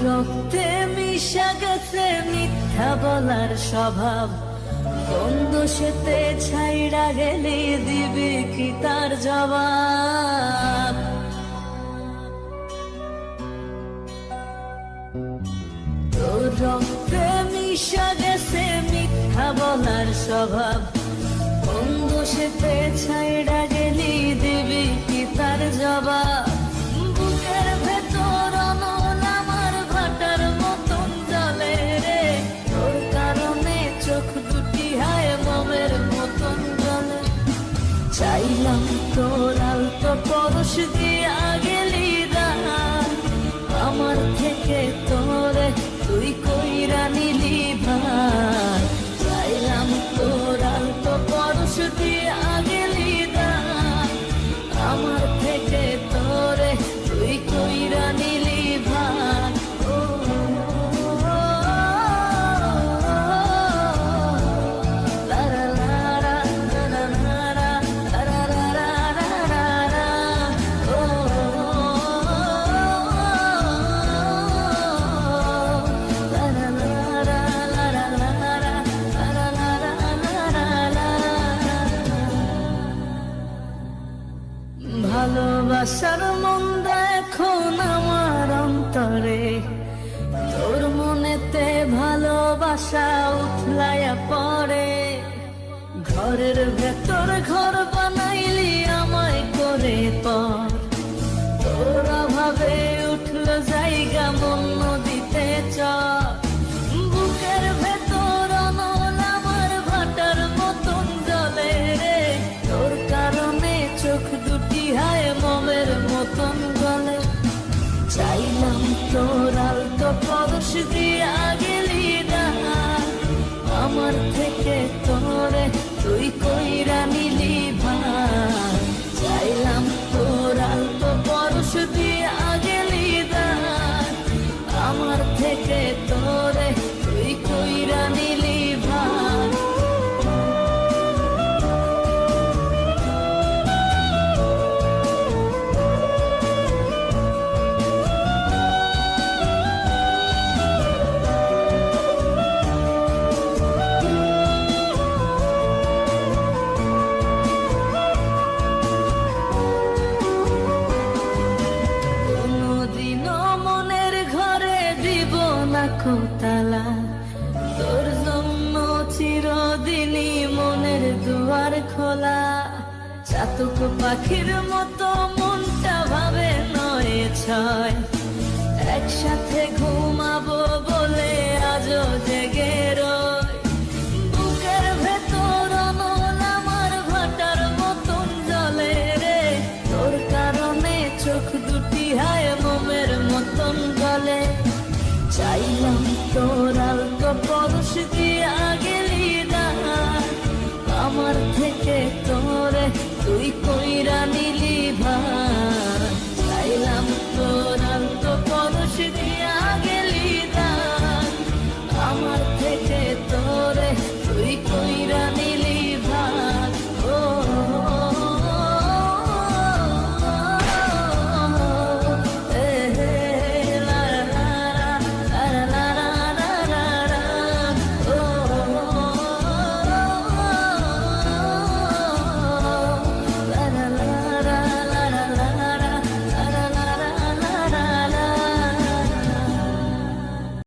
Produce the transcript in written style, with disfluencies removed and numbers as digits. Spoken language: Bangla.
রক্তে মিশা গেছে মিথ্যা বলার স্বভাব, কোন দোষেতে ছাইড়া গেলে দিবি কি তার জবাব? তোর রক্তে মিশা গেছে মিথ্যা বলার স্বভাব, কোন দোষেতে ছাইড়া গেলি দিবি কি তার জবাব? বুকের ভেতর অনল আমার ভাটার মতন জলে রে, তোর কারণে চোখ দুটি হায় মোমের মতন জলে। চাইলাম তোর আলতো পরশ দিয়া গেলি দানা, আমার থেকে তোরে তুই কইরা নিলি ভাই। চাইলাম তোর আলতো পরশ দিয়া গেলি দানা, আমার থেকে তোরে তুই কইরা নিলি ভাই। ভালোবাসার মন্দ এখন আমার অন্তরে, তোর মনেতে ভালোবাসা উথলাইয়া পড়ে। ঘরের ভেতর ঘর বানাইলি আমায় করে পর, তোর অভাবে উঠল জায়গা মন নদীতে চর। বুকের ভেতর অনল আমার ভাটার মতন জলে রে, তোর কারণে চোখ দুটি হায় মোমের মতন গলে। চাইলাম তোর আলতো পরশ দিয়া গেলি দানা, আমার থেকে তোরে তুই কইরা নিলি ভাই। চাইলাম তোর আলতো পরশ দিয়া গেলি দানা, আমার থেকে তোরে তুই কইরা নিলি ভাই। তালা তোর জন্য চিরদিনই মনের দুয়ার খোলা, চাতক পাখির মতো মনটা ভাবে নয় ছয়। একসাথে ঘুমাবো বলে আজও জেগে রয়, বুকের ভেতর অনল আমার ভাটার মতন জলে রে, তোর কারণে চোখ দুটি হায় মোমের মতন গলে। চাইলাম তোর আলতো পরশ দিয়া গেলি দানা, আমার থেকে তোরে তুই কইরা নিলি ভাই। চাইলাম তোর আলতো পরশ দিয়া গেলি দানা, আমার থেকে তোরে তুই কইরা নিলি।